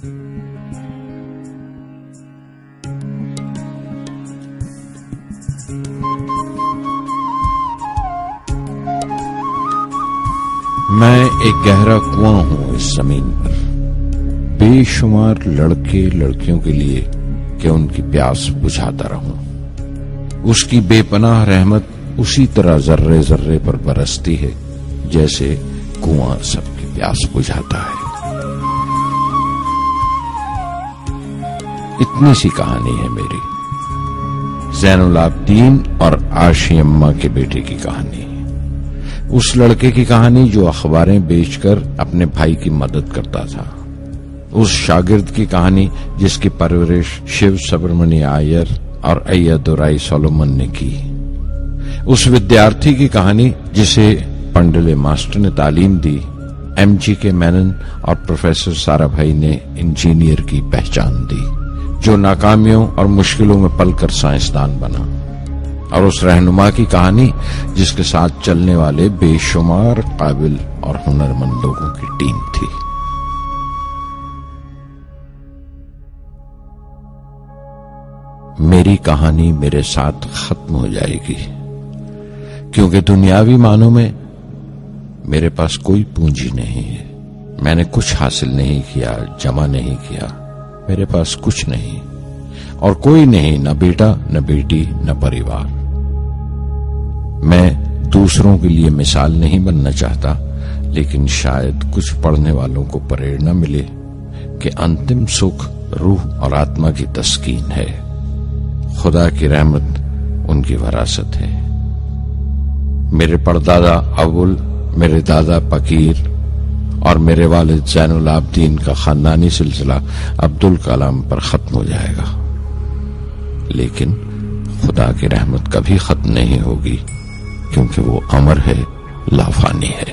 میں ایک گہرا کنواں ہوں اس زمین پر، بے شمار لڑکے لڑکیوں کے لیے کہ ان کی پیاس بجھاتا رہوں۔ اس کی بے پناہ رحمت اسی طرح ذرے ذرے پر برستی ہے جیسے کنواں سب کی پیاس بجھاتا ہے۔ اتنی سی کہانی ہے میری، زین العابدین اور عاشی اماں کے بیٹے کی کہانی، اس لڑکے کی کہانی جو اخباریں بیچ کر اپنے بھائی کی مدد کرتا تھا، اس شاگرد کی کہانی جس کی پرورش شیو سبرمنی آئیر اور ایادورائی سولومن نے کی، اس ودیارتھی کی کہانی جسے پنڈلے ماسٹر نے تعلیم دی، ایم جی کے مینن اور پروفیسر سارا بھائی نے انجینئر کی پہچان دی، جو ناکامیوں اور مشکلوں میں پل کر سائنسدان بنا، اور اس رہنما کی کہانی جس کے ساتھ چلنے والے بے شمار قابل اور ہنرمند لوگوں کی ٹیم تھی۔ میری کہانی میرے ساتھ ختم ہو جائے گی، کیونکہ دنیاوی معنوں میں میرے پاس کوئی پونجی نہیں ہے، میں نے کچھ حاصل نہیں کیا، جمع نہیں کیا، میرے پاس کچھ نہیں اور کوئی نہیں، نہ بیٹا نہ بیٹی نہ پریوار۔ میں دوسروں کے لیے مثال نہیں بننا چاہتا، لیکن شاید کچھ پڑھنے والوں کو پریرنا ملے کہ انتم سکھ روح اور آتما کی تسکین ہے، خدا کی رحمت ان کی وراثت ہے۔ میرے پردادا اول، میرے دادا پکیر اور میرے والد زین العابدین کا خاندانی سلسلہ عبدالکلام پر ختم ہو جائے گا، لیکن خدا کی رحمت کبھی ختم نہیں ہوگی، کیونکہ وہ امر ہے، لافانی ہے۔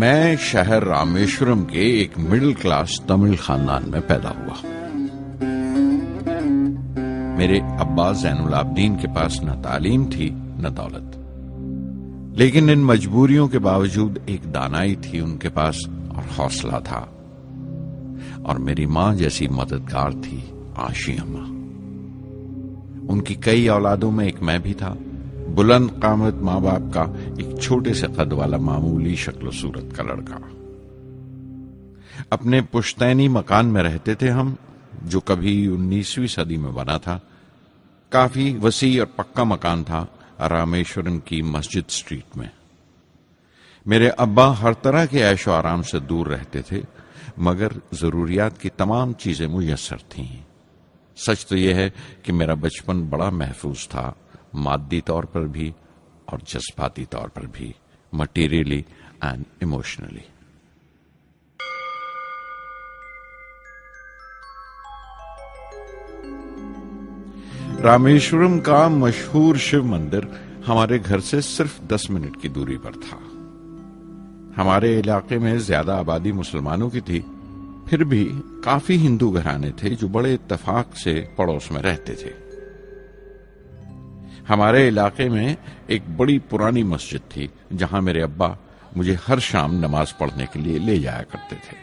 میں شہر رامیشورم کے ایک مڈل کلاس تمل خاندان میں پیدا ہوا۔ میرے ابا زین العابدین کے پاس نہ تعلیم تھی نہ دولت، لیکن ان مجبوریوں کے باوجود ایک دانائی تھی ان کے پاس اور حوصلہ تھا، اور میری ماں جیسی مددگار تھی عاشی اماں۔ ان کی کئی اولادوں میں ایک میں بھی تھا، بلند قامت ماں باپ کا ایک چھوٹے سے قد والا معمولی شکل و صورت کا لڑکا۔ اپنے پشتینی مکان میں رہتے تھے ہم، جو کبھی 19ویں صدی میں بنا تھا۔ کافی وسیع اور پکا مکان تھا رامیشورم کی مسجد سٹریٹ میں۔ میرے ابا ہر طرح کے عیش و آرام سے دور رہتے تھے، مگر ضروریات کی تمام چیزیں میسر تھیں۔ سچ تو یہ ہے کہ میرا بچپن بڑا محفوظ تھا، مادی طور پر بھی اور جذباتی طور پر بھی، مٹیریلی اینڈ ایموشنلی۔ رامیشورم کا مشہور شیو مندر ہمارے گھر سے صرف 10 منٹ کی دوری پر تھا۔ ہمارے علاقے میں زیادہ آبادی مسلمانوں کی تھی، پھر بھی کافی ہندو گھرانے تھے جو بڑے اتفاق سے پڑوس میں رہتے تھے۔ ہمارے علاقے میں ایک بڑی پرانی مسجد تھی جہاں میرے ابا مجھے ہر شام نماز پڑھنے کے لیے لے جایا کرتے تھے۔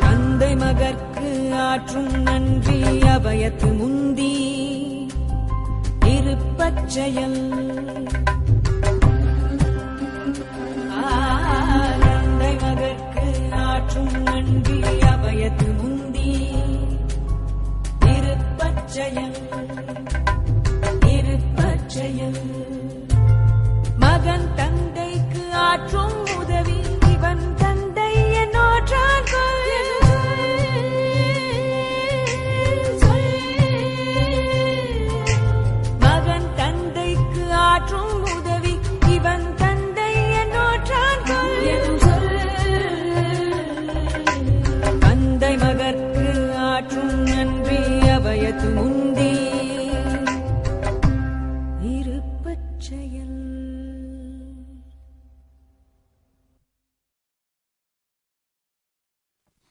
தந்தை மகற்கு ஆற்றும் நன்றி அபயத்து முந்தி இருப்பச்செயல். தந்தை மகற்கு ஆற்றும் நன்றி அபயத்து முந்தி இருப்பச்செயல். இருப்பச்செயல். மகன் தந்தைக்கு ஆற்றும் உதவி இவன் தந்தை என்னோற்றான் கொள்.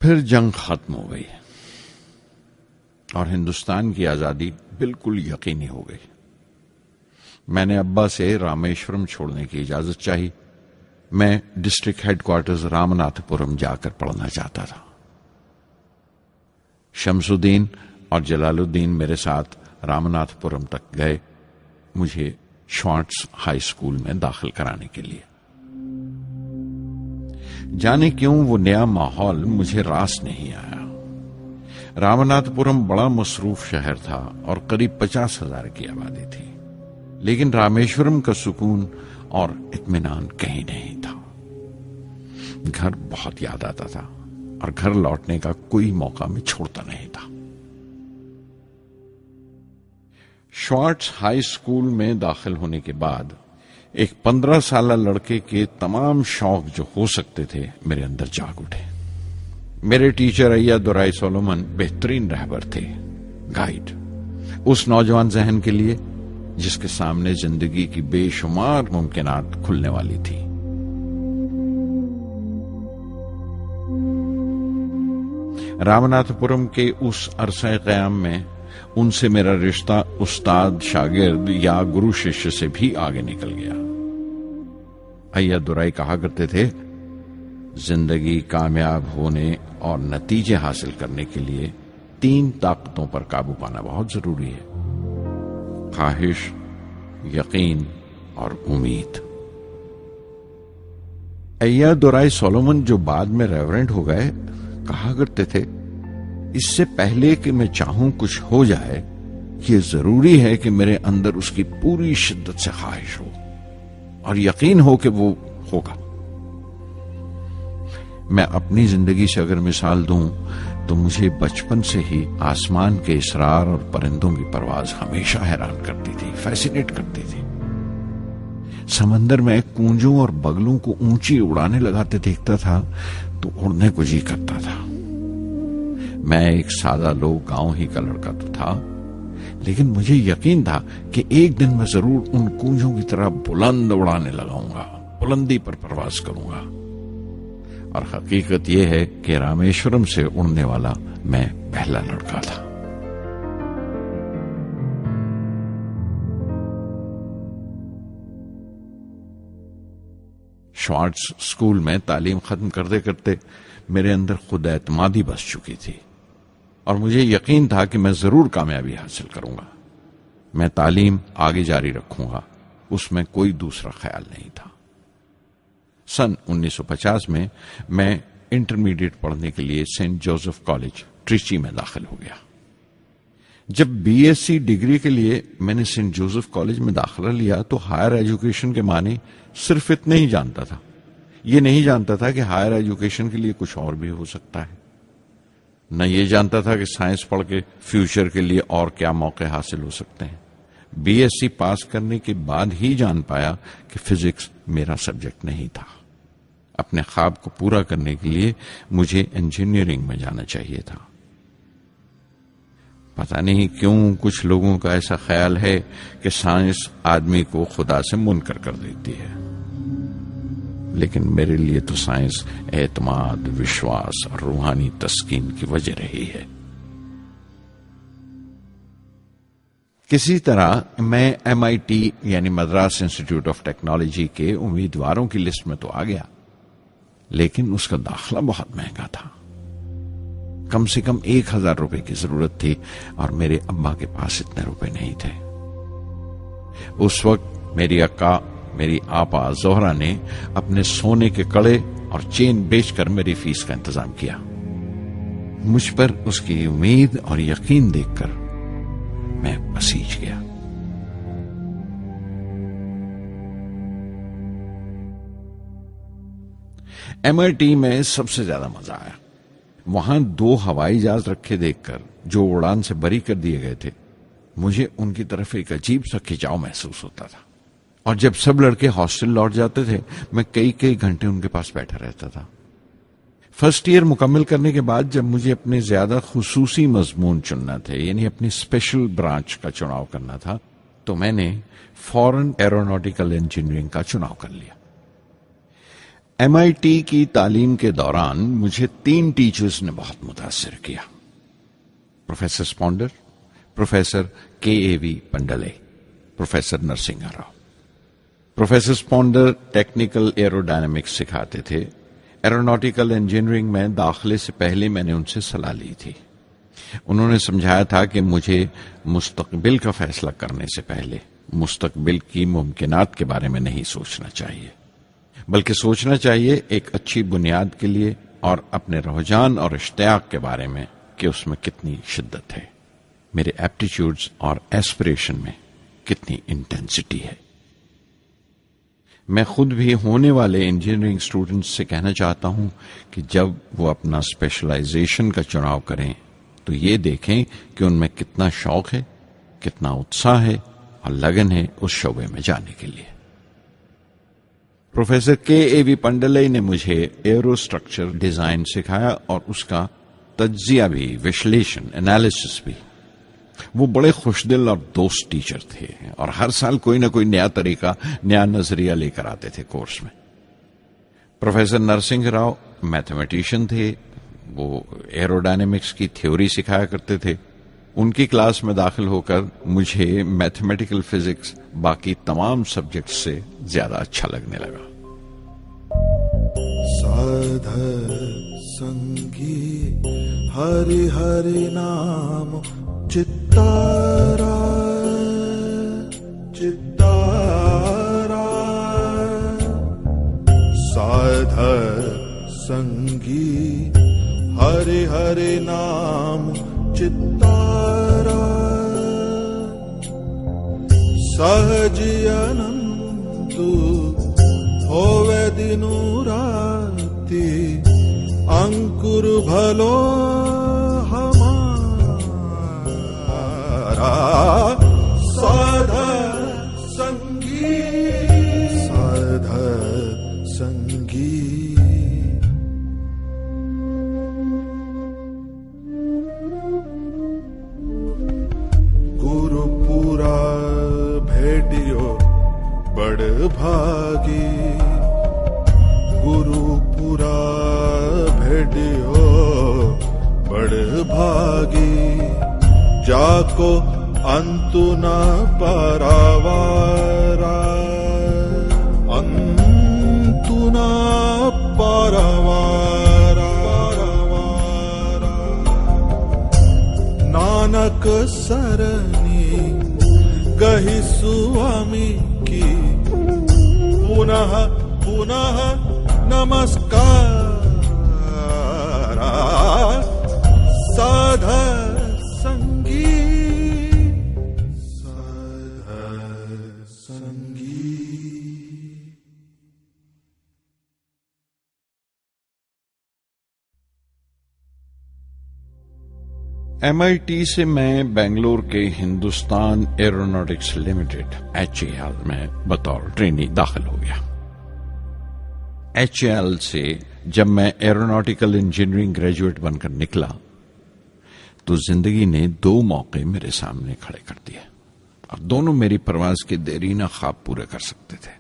پھر جنگ ختم ہو گئی اور ہندوستان کی آزادی بالکل یقینی ہو گئی. میں نے ابا سے رامیشورم چھوڑنے کی اجازت چاہی. میں ڈسٹرکٹ ہیڈ کوارٹرز رامناتھ پورم جا کر پڑھنا چاہتا تھا. شمس الدین اور جلال الدین میرے ساتھ رامناتھ پورم تک گئے مجھے شوارٹز ہائی اسکول میں داخل کرانے کے لیے. جانے کیوں وہ نیا ماحول مجھے راس نہیں آیا. رامناتھ پورم بڑا مصروف شہر تھا اور قریب 50,000 کی آبادی تھی، لیکن رامیشورم کا سکون اور اطمینان کہیں نہیں تھا. گھر بہت یاد آتا تھا اور گھر لوٹنے کا کوئی موقع میں چھوڑتا نہیں تھا. شوارٹز ہائی اسکول میں داخل ہونے کے بعد ایک 15 سالہ لڑکے کے تمام شوق جو ہو سکتے تھے میرے اندر جاگ اٹھے. میرے ٹیچر ایا دورائی سولومن بہترین رہبر تھے، گائیڈ، اس نوجوان ذہن کے لیے جس کے سامنے زندگی کی بے شمار ممکنات کھلنے والی تھی. رامناتھ پورم کے اس عرصہ قیام میں ان سے میرا رشتہ استاد شاگرد یا گرو شیشیہ سے بھی آگے نکل گیا. ایا دورائی کہا کرتے تھے، زندگی کامیاب ہونے اور نتیجے حاصل کرنے کے لیے 3 طاقتوں پر قابو پانا بہت ضروری ہے: خواہش، یقین اور امید. ایا دورائی سولومن جو بعد میں ریورنڈ ہو گئے کہا کرتے تھے، اس سے پہلے کہ میں چاہوں کچھ ہو جائے یہ ضروری ہے کہ میرے اندر اس کی پوری شدت سے خواہش ہو اور یقین ہو کہ وہ ہوگا. میں اپنی زندگی سے اگر مثال دوں تو مجھے بچپن سے ہی آسمان کے اسرار اور پرندوں کی پرواز ہمیشہ حیران کرتی تھی، فیسینیٹ کرتی تھی. سمندر میں کونجوں اور بگلوں کو اونچی اڑانے لگاتے دیکھتا تھا تو اڑنے کو جی کرتا تھا. میں ایک سادہ لوگ گاؤں ہی کا لڑکا تو تھا، لیکن مجھے یقین تھا کہ ایک دن میں ضرور ان کونجوں کی طرح بلند اڑانے لگاؤں گا، بلندی پر پرواز کروں گا. اور حقیقت یہ ہے کہ رامیشورم سے اڑنے والا میں پہلا لڑکا تھا. شوارٹز اسکول میں تعلیم ختم کرتے کرتے میرے اندر خود اعتمادی بس چکی تھی اور مجھے یقین تھا کہ میں ضرور کامیابی حاصل کروں گا. میں تعلیم آگے جاری رکھوں گا، اس میں کوئی دوسرا خیال نہیں تھا. سن 1950 میں انٹرمیڈیٹ پڑھنے کے لیے سینٹ جوزف کالج ٹریچی میں داخل ہو گیا. جب بی ایس سی ڈگری کے لیے میں نے سینٹ جوزف کالج میں داخلہ لیا تو ہائر ایجوکیشن کے معنی صرف اتنے ہی جانتا تھا. یہ نہیں جانتا تھا کہ ہائر ایجوکیشن کے لیے کچھ اور بھی ہو سکتا ہے. نہ یہ جانتا تھا کہ سائنس پڑھ کے فیوچر کے لیے اور کیا موقع حاصل ہو سکتے ہیں. بی ایس سی پاس کرنے کے بعد ہی جان پایا کہ فزکس میرا سبجیکٹ نہیں تھا. اپنے خواب کو پورا کرنے کے لیے مجھے انجینئرنگ میں جانا چاہیے تھا. پتہ نہیں کیوں کچھ لوگوں کا ایسا خیال ہے کہ سائنس آدمی کو خدا سے منکر کر دیتی ہے، لیکن میرے لیے تو سائنس اعتماد، وشواس اور روحانی تسکین کی وجہ رہی ہے. کسی طرح میں MIT یعنی مدراس انسٹیٹیوٹ آف ٹیکنالوجی کے امیدواروں کی لسٹ میں تو آ گیا، لیکن اس کا داخلہ بہت مہنگا تھا. کم سے کم 1,000 روپے کی ضرورت تھی اور میرے ابا کے پاس اتنے روپے نہیں تھے. اس وقت میری اکا، میری آپا زہرا نے اپنے سونے کے کڑے اور چین بیچ کر میری فیس کا انتظام کیا. مجھ پر اس کی امید اور یقین دیکھ کر میں پسیج گیا. MIT میں سب سے زیادہ مزہ آیا. وہاں 2 ہوائی جہاز رکھے دیکھ کر جو اڑان سے بری کر دیے گئے تھے، مجھے ان کی طرف ایک عجیب سا کھچاؤ محسوس ہوتا تھا. اور جب سب لڑکے ہاسٹل لوٹ جاتے تھے میں کئی گھنٹے ان کے پاس بیٹھا رہتا تھا. فرسٹ ایئر مکمل کرنے کے بعد جب مجھے اپنے زیادہ خصوصی مضمون چننا تھے، یعنی اپنی اسپیشل برانچ کا چناؤ کرنا تھا، تو میں نے فورن ایروناٹیکل انجینئرنگ کا چناؤ کر لیا. MIT کی تعلیم کے دوران مجھے 3 ٹیچرز نے بہت متاثر کیا: پروفیسر اسپونڈر، professor KAV Pandalai, professor Narasimha Rao. Professor اسپونڈر ٹیکنیکل ایرو ڈائنامکس سکھاتے تھے۔ ایروناٹیکل انجینئرنگ میں داخلے سے پہلے میں نے ان سے صلاح لی تھی۔ انہوں نے سمجھایا تھا کہ مجھے مستقبل کا فیصلہ کرنے سے پہلے مستقبل کی ممکنات کے بارے میں نہیں سوچنا چاہیے، بلکہ سوچنا چاہیے ایک اچھی بنیاد کے لیے اور اپنے رجحان اور اشتیاق کے بارے میں کہ اس میں کتنی شدت ہے، میرے ایپٹیچیوڈز اور ایسپریشن میں کتنی انٹینسٹی ہے۔ میں خود بھی ہونے والے انجینئرنگ اسٹوڈنٹس سے کہنا چاہتا ہوں کہ جب وہ اپنا اسپیشلائزیشن کا چناؤ کریں تو یہ دیکھیں کہ ان میں کتنا شوق ہے، کتنا اتساہ ہے اور لگن ہے اس شعبے میں جانے کے لیے۔ پروفیسر KAV پنڈلے نے مجھے ایرو اسٹرکچر ڈیزائن سکھایا اور اس کا تجزیہ بھی، وشلیشن، انالیسس بھی۔ وہ بڑے خوش دل اور دوست ٹیچر تھے اور ہر سال کوئی نہ کوئی نیا طریقہ، نیا نظریہ لے کر آتے تھے کورس میں۔ پروفیسر نرسنگھ راؤ میتھمیٹیشین تھے، وہ ایرو ڈائنامکس کی تھیوری سکھایا کرتے تھے۔ ان کی کلاس میں داخل ہو کر مجھے میتھمیٹیکل فزکس باقی تمام سبجیکٹس سے زیادہ اچھا لگنے لگا۔ سادھر سنگی ہری ہری نام چتارا چتارا، سادھر سنگی ہری ہری نام چتارا، سہجی انندو ہووے دینو راتی، انکر بھلو سادھر سنگی سادھر سنگی۔ گرو پورا بھیٹیو بڑ بھاگی، گرو پورا بھیٹیو بڑ بھاگی، جاکو انتو نہ پاراوارا، انتو نہ پاراوارا، نانک سرنی گہی سوامی کی، پنہ پنہ نمسکار، سادھر MIT سے میں بنگلور کے ہندوستان ایروناٹکس لمیٹڈ HAL میں بطور ٹرینی داخل ہو گیا۔ HAL سے جب میں ایروناٹیکل انجینئرنگ گریجویٹ بن کر نکلا تو زندگی نے 2 موقع میرے سامنے کھڑے کر دیے اور دونوں میری پرواز کے دیرینہ خواب پورے کر سکتے تھے۔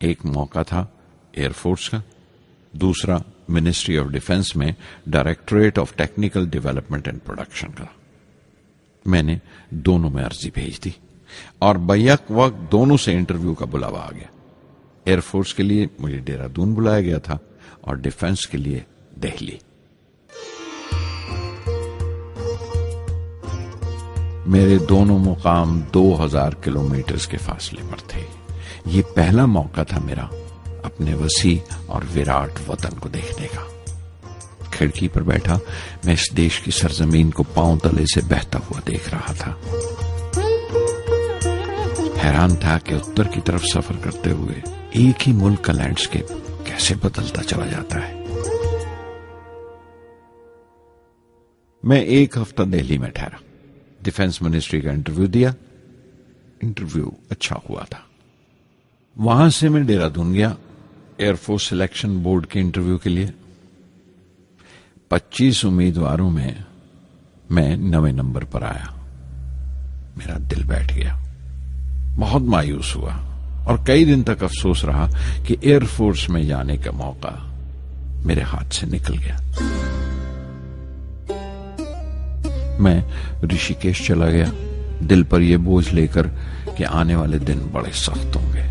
ایک موقع تھا ایئر فورس کا، دوسرا منسٹری آف ڈیفنس میں directorate of technical development and production کا۔ میں نے دونوں میں عرضی بھیج دی اور بیک وقت دونوں سے انٹرویو کا بلاوا آ گیا۔ ایئر فورس کے لیے مجھے دہرادون بلایا گیا تھا اور ڈیفنس کے لیے دہلی۔ میرے دونوں مقام 2000 کلومیٹر کے فاصلے پر تھے۔ یہ پہلا موقع تھا میرا اپنے وسیع اور وراٹ وطن کو دیکھنے کا۔ کھڑکی پر بیٹھا میں اس دیش کی سرزمین کو پاؤں تلے سے بہتا ہوا دیکھ رہا تھا۔ حیران تھا کہ اتر کی طرف سفر کرتے ہوئے ایک ہی ملک کا لینڈسکیپ کیسے بدلتا چلا جاتا ہے۔ میں 1 ہفتہ دہلی میں ٹھہرا، ڈیفنس منسٹری کا انٹرویو دیا۔ انٹرویو اچھا ہوا تھا۔ وہاں سے میں دہرادون گیا ایئر فورس سلیکشن بورڈ کے انٹرویو کے لیے۔ 25 امیدواروں میں 9ویں نمبر پر آیا۔ میرا دل بیٹھ گیا، بہت مایوس ہوا اور کئی دن تک افسوس رہا کہ ایئر فورس میں جانے کا موقع میرے ہاتھ سے نکل گیا۔ میں رشی کیش چلا گیا، دل پر یہ بوجھ لے کر کہ آنے والے دن بڑے سخت ہوں گے۔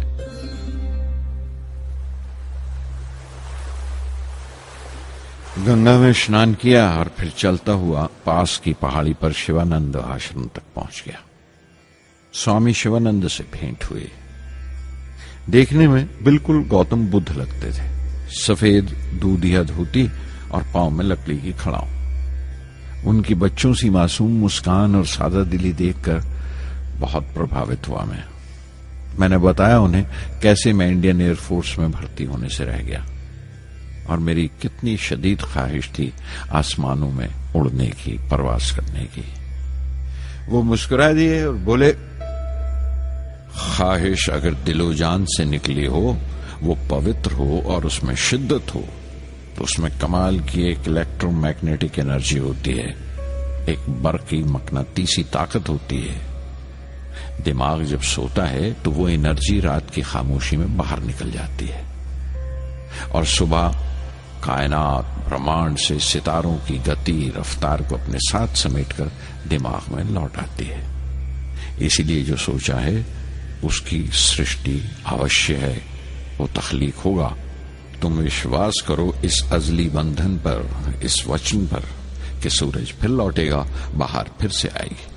گنگا میں اسنان کیا اور پھر چلتا ہوا پاس کی پہاڑی پر شیوانند آشرم تک پہنچ گیا۔ سوامی شیوانند سے بھیٹ ہوئے۔ دیکھنے میں بالکل گوتم بدھ لگتے تھے، سفید دودھیا دھوتی اور پاؤں میں لکڑی کی کھڑاؤں۔ ان کی بچوں سی معصوم مسکان اور سادہ دلی دیکھ کر بہت پربھاوت ہوا میں نے بتایا انہیں کیسے میں انڈین ایئر فورس میں بھرتی ہونے سے رہ گیا اور میری کتنی شدید خواہش تھی آسمانوں میں اڑنے کی، پرواز کرنے کی۔ وہ مسکرا دیے اور بولے، خواہش اگر دل و جان سے نکلی ہو، وہ پوتر ہو اور اس میں شدت ہو، تو اس میں کمال کی ایک الیکٹرو میگنیٹک انرجی ہوتی ہے، ایک برقی مقناطیسی طاقت ہوتی ہے۔ دماغ جب سوتا ہے تو وہ انرجی رات کی خاموشی میں باہر نکل جاتی ہے اور صبح کائنات برہمانڈ سے ستاروں کی گتی رفتار کو اپنے ساتھ سمیٹ کر دماغ میں لوٹ آتی ہے۔ اسی لیے جو سوچا ہے اس کی سرشٹی اوشیہ ہے، وہ تخلیق ہوگا۔ تم وشواس کرو اس ازلی بندھن پر، اس وچن پر کہ سورج پھر لوٹے گا، باہر پھر سے آئے گی۔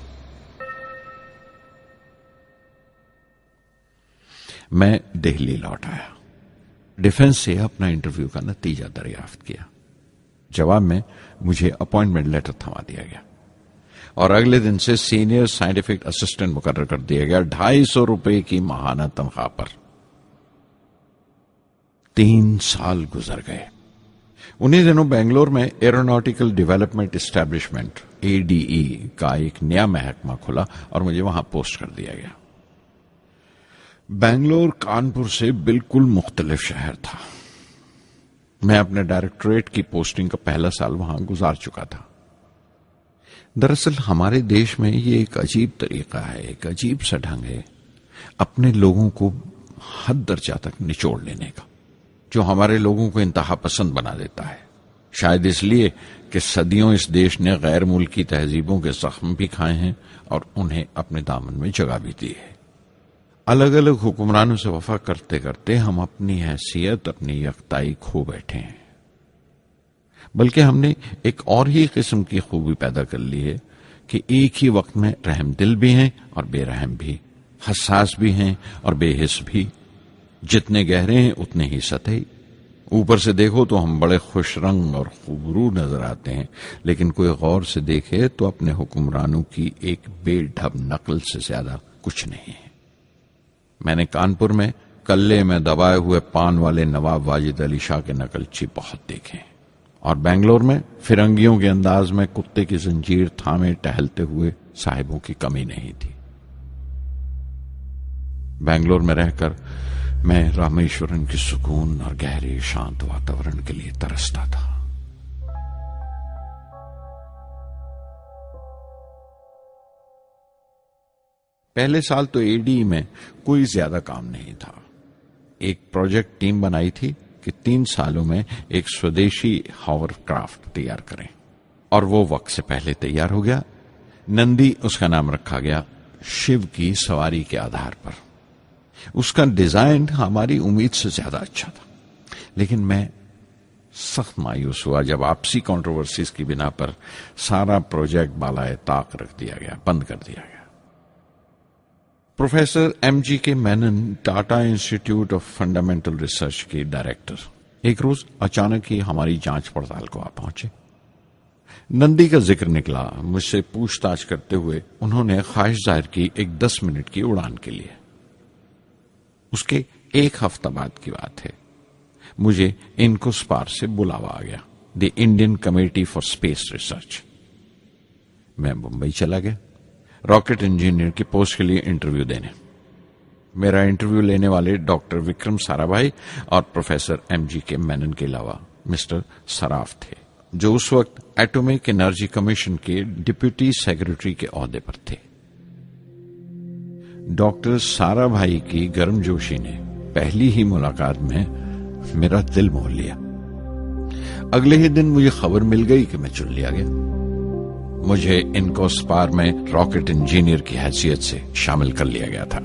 میں دہلی لوٹ آیا، ڈیفنس سے اپنا انٹرویو کا نتیجہ دریافت کیا۔ جواب میں مجھے اپوائنٹمنٹ لیٹر تھما دیا گیا اور اگلے دن سے سینئر سائنٹیفک اسسٹنٹ مقرر کر دیا گیا، 250 روپے کی ماہانہ تنخواہ پر۔ 3 سال گزر گئے۔ انہی دنوں بنگلور میں ایروناٹیکل ڈیولپمنٹ اسٹیبلشمنٹ ADE کا ایک نیا محکمہ کھلا اور مجھے وہاں پوسٹ کر دیا گیا۔ بنگلور کانپور سے بالکل مختلف شہر تھا۔ میں اپنے ڈائریکٹوریٹ کی پوسٹنگ کا پہلا سال وہاں گزار چکا تھا۔ دراصل ہمارے دیش میں یہ ایک عجیب طریقہ ہے، ایک عجیب سا ڈھنگ ہے اپنے لوگوں کو حد درجہ تک نچوڑ لینے کا، جو ہمارے لوگوں کو انتہا پسند بنا دیتا ہے۔ شاید اس لیے کہ صدیوں اس دیش نے غیر ملکی تہذیبوں کے زخم بھی کھائے ہیں اور انہیں اپنے دامن میں جگہ بھی دی ہے۔ الگ الگ حکمرانوں سے وفا کرتے کرتے ہم اپنی حیثیت، اپنی یکتائی کھو بیٹھے ہیں، بلکہ ہم نے ایک اور ہی قسم کی خوبی پیدا کر لی ہے کہ ایک ہی وقت میں رحم دل بھی ہیں اور بے رحم بھی، حساس بھی ہیں اور بے حس بھی۔ جتنے گہرے ہیں اتنے ہی سطحی۔ اوپر سے دیکھو تو ہم بڑے خوش رنگ اور خوبرو نظر آتے ہیں، لیکن کوئی غور سے دیکھے تو اپنے حکمرانوں کی ایک بے ڈھب نقل سے زیادہ کچھ نہیں ہے۔ میں نے کانپور میں کلے میں دبائے ہوئے پان والے نواب واجد علی شاہ کے نقلچی بہت دیکھے، اور بنگلور میں فرنگیوں کے انداز میں کتے کی زنجیر تھامے ٹہلتے ہوئے صاحبوں کی کمی نہیں تھی۔ بنگلور میں رہ کر میں رامیشورن کی سکون اور گہرے شانت واتاورن کے لیے ترستا تھا۔ پہلے سال تو ADE میں کوئی زیادہ کام نہیں تھا۔ ایک پروجیکٹ ٹیم بنائی تھی کہ 3 سالوں میں ایک سودیشی ہاور کرافٹ تیار کریں، اور وہ وقت سے پہلے تیار ہو گیا۔ نندی اس کا نام رکھا گیا، شیو کی سواری کے آدھار پر۔ اس کا ڈیزائن ہماری امید سے زیادہ اچھا تھا، لیکن میں سخت مایوس ہوا جب آپسی کنٹروورسیز کی بنا پر سارا پروجیکٹ بالائے طاق رکھ دیا گیا، بند کر دیا گیا۔ Professor MGK Menon, Tata institute of fundamental research کے ڈائریکٹر، ایک روز اچانک ہی ہماری جانچ پڑتال کو آ پہنچے۔ نندی کا ذکر نکلا، مجھ سے پوچھ تاچھ کرتے ہوئے انہوں نے خواہش ظاہر کی ایک 10 منٹ کی اڑان کے لیے۔ اس کے 1 ہفتہ بعد کی بات ہے، مجھے انکوسپار سے بلاوا آ گیا، the Indian committee for space research. میں ممبئی چلا گیا راکٹ انجینئر کی پوسٹ کے لیے انٹرویو دینے۔ میرا انٹرویو لینے والے ڈاکٹر وکرم سارا بھائی اور پروفیسر MGK مینن کے علاوہ مسٹر سراف تھے، جو اس وقت ایٹمک انرجی کمیشن کے ڈپٹی سیکرٹری کے عہدے پر تھے۔ ڈاکٹر سارا بھائی کی گرم جوشی نے پہلی ہی ملاقات میں میرا دل موہ لیا۔ اگلے ہی دن مجھے خبر مل گئی کہ میں چن لیا گیا۔ مجھے انکوسپار میں راکٹ انجینئر کی حیثیت سے شامل کر لیا گیا تھا۔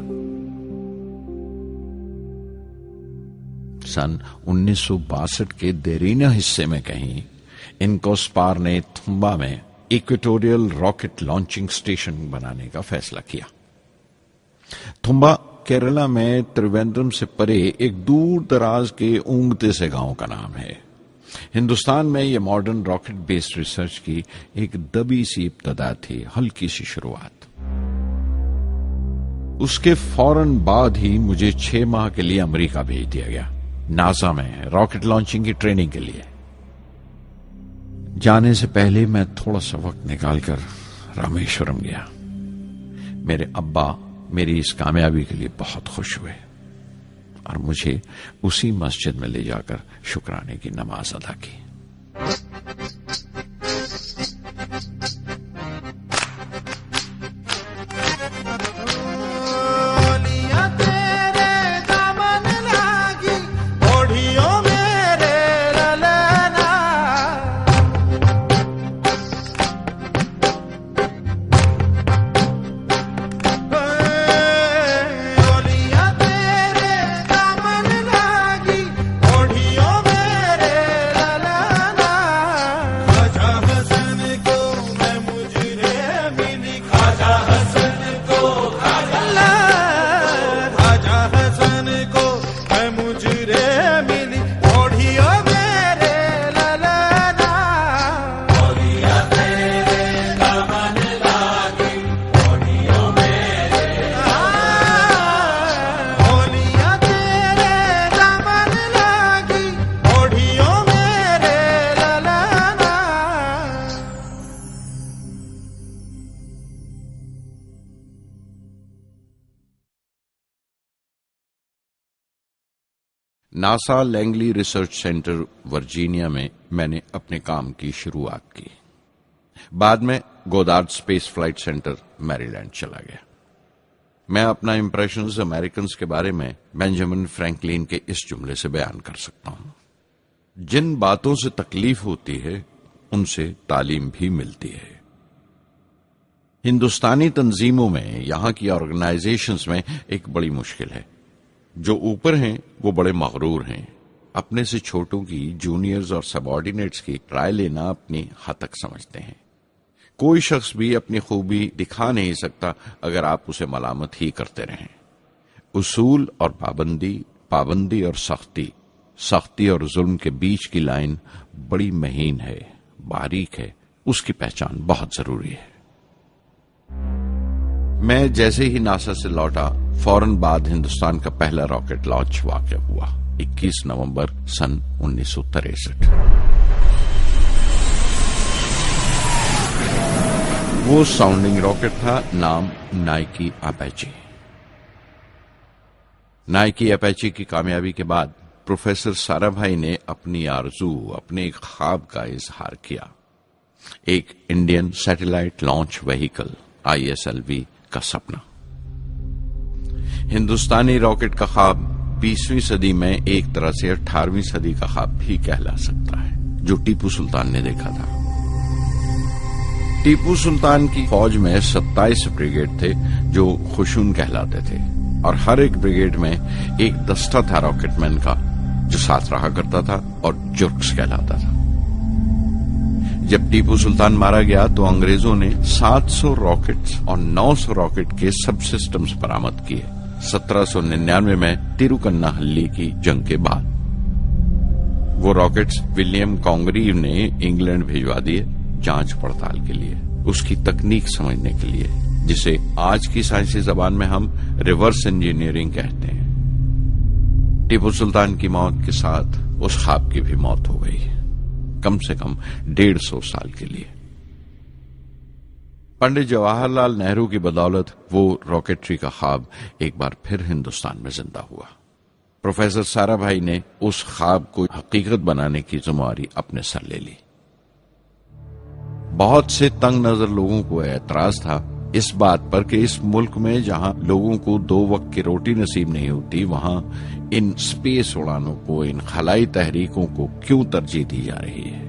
سن 1962 کے دیرینہ حصے میں کہیں انکوسپار نے تھمبا میں ایکویٹوریل راکٹ لانچنگ اسٹیشن بنانے کا فیصلہ کیا۔ تھمبا کیرلا میں تریویندرم سے پرے ایک دور دراز کے اونگتے سے گاؤں کا نام ہے۔ ہندوستان میں یہ ماڈرن راکٹ بیسڈ ریسرچ کی ایک دبی سی ابتدا تھی، ہلکی سی شروعات۔ اس کے فوراً بعد ہی مجھے 6 ماہ کے لیے امریکہ بھیج دیا گیا، ناسا میں راکٹ لانچنگ کی ٹریننگ کے لیے۔ جانے سے پہلے میں تھوڑا سا وقت نکال کر رامیشورم گیا۔ میرے ابا میری اس کامیابی کے لیے بہت خوش ہوئے اور مجھے اسی مسجد میں لے جا کر شکرانے کی نماز ادا کی۔ NASA Langley research centre Virginia میں نے اپنے کام کی شروعات کی۔ بعد میں گودارڈ اسپیس فلائٹ سینٹر میری لینڈ چلا گیا۔ میں اپنا امپریشنز امریکنز کے بارے میں بینجامن فرینکلن کے اس جملے سے بیان کر سکتا ہوں: جن باتوں سے تکلیف ہوتی ہے ان سے تعلیم بھی ملتی ہے۔ ہندوستانی تنظیموں میں، یہاں کی آرگنائزیشنز میں ایک بڑی مشکل ہے۔ جو اوپر ہیں وہ بڑے مغرور ہیں، اپنے سے چھوٹوں کی، جونیئرز اور سب آرڈینیٹس کی رائے لینا اپنی حد تک سمجھتے ہیں۔ کوئی شخص بھی اپنی خوبی دکھا نہیں سکتا اگر آپ اسے ملامت ہی کرتے رہیں۔ اصول اور پابندی، پابندی اور سختی، سختی اور ظلم کے بیچ کی لائن بڑی مہین ہے، باریک ہے، اس کی پہچان بہت ضروری ہے۔ میں جیسے ہی ناسا سے لوٹا، فوراً بعد ہندوستان کا پہلا راکٹ لانچ واقع ہوا، 21 نومبر سن 1963۔ وہ ساؤنڈنگ راکٹ تھا، نام نائکی اپیچی۔ نائکی اپیچی کی کامیابی کے بعد پروفیسر سارا بھائی نے اپنی آرزو، اپنے ایک خواب کا اظہار کیا، ایک Indian satellite launch vehicle ISLV کا سپنا۔ ہندوستانی راکٹ کا خواب 20ویں صدی میں ایک طرح سے 18ویں صدی کا خواب بھی کہلا سکتا ہے، جو ٹیپو سلطان نے دیکھا تھا۔ ٹیپو سلطان کی فوج میں 27 بریگیڈ تھے جو خشون کہلاتے تھے، اور ہر ایک بریگیڈ میں ایک دستہ تھا راکٹ مین کا جو ساتھ رہا کرتا تھا اور جرکس کہلاتا تھا۔ جب ٹیپو سلطان مارا گیا تو انگریزوں نے 700 راکٹس اور 900 راکٹ کے سب سسٹمز برآمد کیے 1799 میں تیروکناہلی کی جنگ کے بعد۔ وہ راکٹس ولیم کانگریو نے انگلینڈ بھیجوا دیے جانچ پڑتال کے لیے، اس کی تکنیک سمجھنے کے لیے، جسے آج کی سائنسی زبان میں ہم ریورس انجینئرنگ کہتے ہیں۔ ٹیپو سلطان کی موت کے ساتھ اس خواب کی بھی موت ہو گئی، کم سے کم 150 سال کے لیے۔ پنڈت جواہر لال نہرو کی بدولت وہ راکٹری کا خواب ایک بار پھر ہندوستان میں زندہ ہوا۔ پروفیسر سارا بھائی نے اس خواب کو حقیقت بنانے کی ذمہ داری اپنے سر لے لی۔ بہت سے تنگ نظر لوگوں کو اعتراض تھا اس بات پر کہ اس ملک میں جہاں لوگوں کو 2 وقت کی روٹی نصیب نہیں ہوتی وہاں ان سپیس اڑانوں کو، ان خلائی تحریکوں کو کیوں ترجیح دی جا رہی ہے۔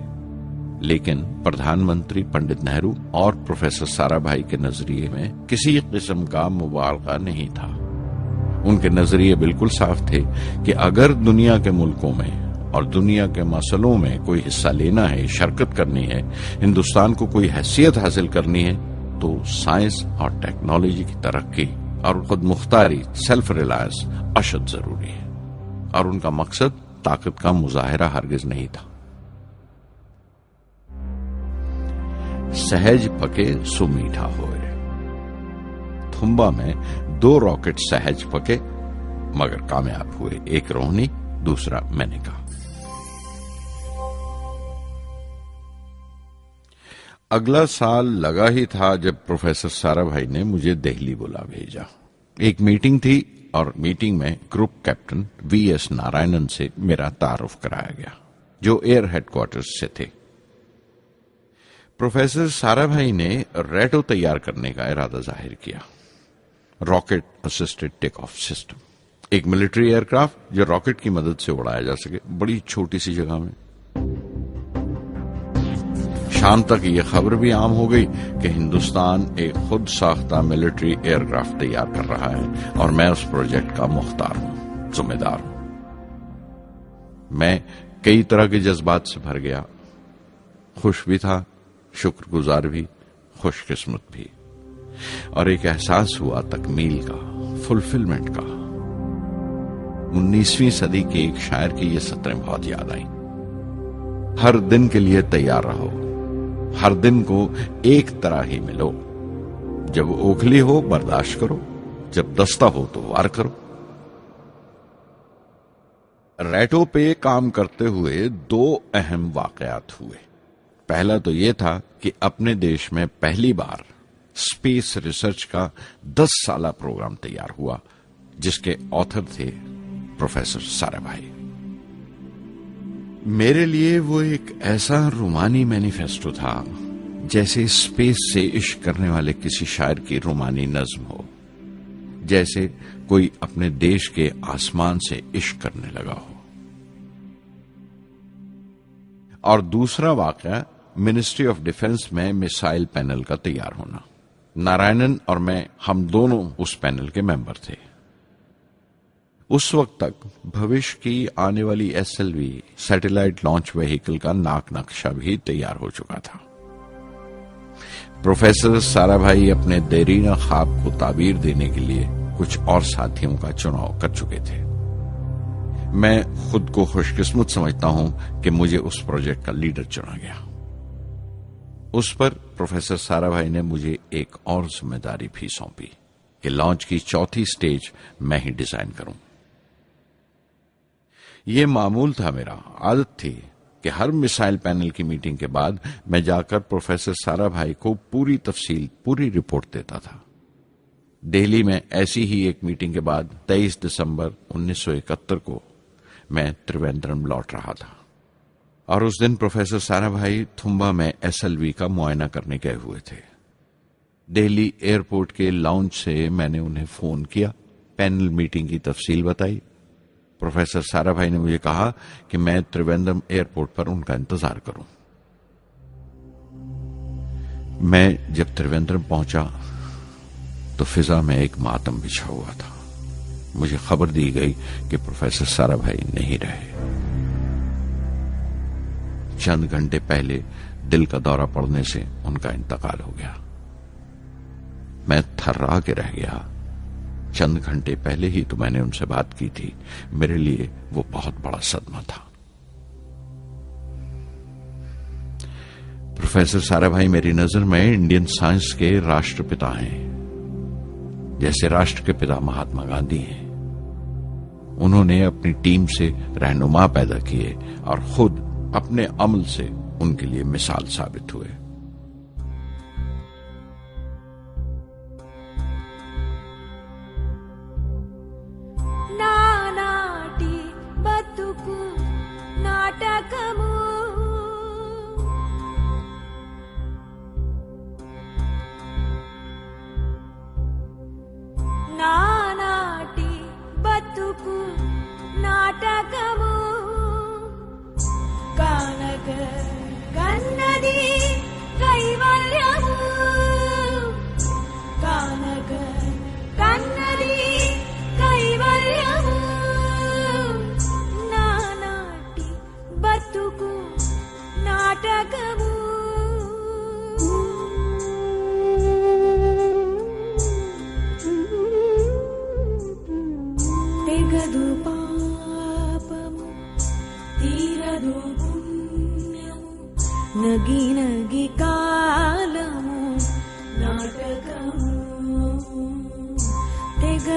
لیکن پردھان منتری پنڈت نہرو اور پروفیسر سارا بھائی کے نظریے میں کسی قسم کا مبالغہ نہیں تھا۔ ان کے نظریے بالکل صاف تھے کہ اگر دنیا کے ملکوں میں اور دنیا کے مسئلوں میں کوئی حصہ لینا ہے، شرکت کرنی ہے، ہندوستان کو کوئی حیثیت حاصل کرنی ہے تو سائنس اور ٹیکنالوجی کی ترقی اور خود مختاری، سیلف ریلائنس اشد ضروری ہے، اور ان کا مقصد طاقت کا مظاہرہ ہرگز نہیں تھا۔ سہج پکے سو میٹھا ہوئے۔ تھمبا میں 2 راکٹ سہج پکے مگر کامیاب ہوئے، ایک روہنی، دوسرا مینیکا۔ اگلا سال لگا ہی تھا جب پروفیسر سارا بھائی نے مجھے دہلی بلا بھیجا۔ ایک میٹنگ تھی اور میٹنگ میں group captain V S Narayanan سے میرا تعارف کرایا گیا جو ایئر ہیڈ کوارٹرز سے تھے۔ پروفیسر سارا بھائی نے ریٹو تیار کرنے کا ارادہ ظاہر کیا، rocket assisted take of system, ایک ملٹری ایئر کرافٹ جو راکٹ کی مدد سے اڑایا جا سکے بڑی چھوٹی سی جگہ میں۔ شام تک یہ خبر بھی عام ہو گئی کہ ہندوستان ایک خود ساختہ ملٹری ایئر کرافٹ تیار کر رہا ہے اور میں اس پروجیکٹ کا مختار ہوں، ذمہ دار ہوں۔ میں کئی طرح کے جذبات سے بھر گیا، خوش بھی تھا، شکر گزار بھی، خوش قسمت بھی، اور ایک احساس ہوا تکمیل کا، فلفلمنٹ کا۔ 19ویں صدی کے ایک شاعر کی یہ سطریں بہت یاد آئیں۔ ہر دن کے لیے تیار رہو، ہر دن کو ایک طرح ہی ملو، جب اوکھلی ہو برداشت کرو، جب دستہ ہو تو وار کرو۔ ریٹو پہ کام کرتے ہوئے 2 اہم واقعات ہوئے۔ پہلا تو یہ تھا کہ اپنے دیش میں پہلی بار اسپیس ریسرچ کا 10 سالہ پروگرام تیار ہوا جس کے آتھر تھے پروفیسر سارا بھائی۔ میرے لیے وہ ایک ایسا رومانی مینیفیسٹو تھا جیسے اسپیس سے عشق کرنے والے کسی شاعر کی رومانی نظم ہو، جیسے کوئی اپنے دیش کے آسمان سے عشق کرنے لگا ہو۔ اور دوسرا واقعہ منسٹری آف ڈیفنس میں میسائل پینل کا تیار ہونا۔ نارائنن اور میں، ہم دونوں اس پینل کے ممبر تھے۔ اس وقت تک بھوش کی آنے والی SLV سیٹلائٹ لانچ وہیکل کا ناک نقشہ بھی تیار ہو چکا تھا۔ پروفیسر سارا بھائی اپنے دیرینہ خواب کو تعبیر دینے کے لیے کچھ اور ساتھیوں کا چناؤ کر چکے تھے۔ میں خود کو خوش قسمت سمجھتا ہوں کہ مجھے اس پروجیکٹ کا لیڈر چنا گیا۔ اس پر پروفیسر سارا بھائی نے مجھے ایک اور ذمہ داری بھی سونپی کہ لانچ کی 4تھی سٹیج میں ہی ڈیزائن کروں۔ یہ معمول تھا، میرا عادت تھی کہ ہر میسائل پینل کی میٹنگ کے بعد میں جا کر پروفیسر سارا بھائی کو پوری تفصیل، پوری رپورٹ دیتا تھا۔ دہلی میں ایسی ہی ایک میٹنگ کے بعد 23 دسمبر 1971 کو میں تریویندرم لوٹ رہا تھا، اور اس دن پروفیسر سارا بھائی تھمبا میں SLV کا معائنہ کرنے گئے ہوئے تھے۔ دہلی ایئرپورٹ کے لاؤنج سے میں نے انہیں فون کیا، پینل میٹنگ کی تفصیل بتائی۔ پروفیسر سارا بھائی نے مجھے کہا کہ میں تریویندرم ایئرپورٹ پر ان کا انتظار کروں۔ میں جب تریویندرم پہنچا تو فضا میں ایک ماتم بچھا ہوا تھا۔ مجھے خبر دی گئی کہ پروفیسر سارا بھائی نہیں رہے۔ چند گھنٹے پہلے دل کا دورہ پڑنے سے ان کا انتقال ہو گیا۔ میں تھرا کے رہ گیا۔ چند گھنٹے پہلے ہی تو میں نے ان سے بات کی تھی، میرے لیے وہ بہت بڑا صدمہ تھا۔ پروفیسر سارا بھائی میری نظر میں انڈین سائنس کے راشٹر پتا ہیں، جیسے راشٹر کے پتا مہاتما گاندھی ہیں۔ انہوں نے اپنی ٹیم سے رہنما پیدا کیے اور خود اپنے عمل سے ان کے لیے مثال ثابت ہوئے۔ నానాటి బతుకు నాటకము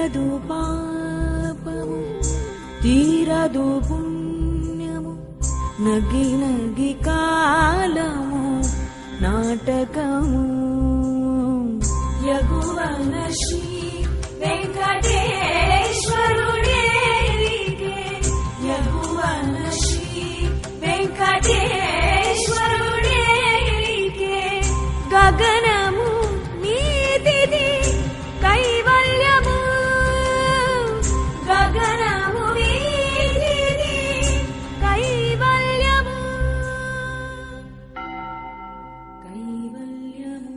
తీరదు పాపము తీరదు పుణ్యము నగి నగి కాలము నాటకము యగువన Shri వెంకటేశ్వరుడేరికే యగువన Shri వెంకటేశ్వరుడేరికే గగనము నీతిది కైవల్యము గగనము నీతిది కైవల్యము కైవల్యము.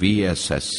VSSC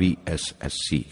VSSC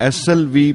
SLV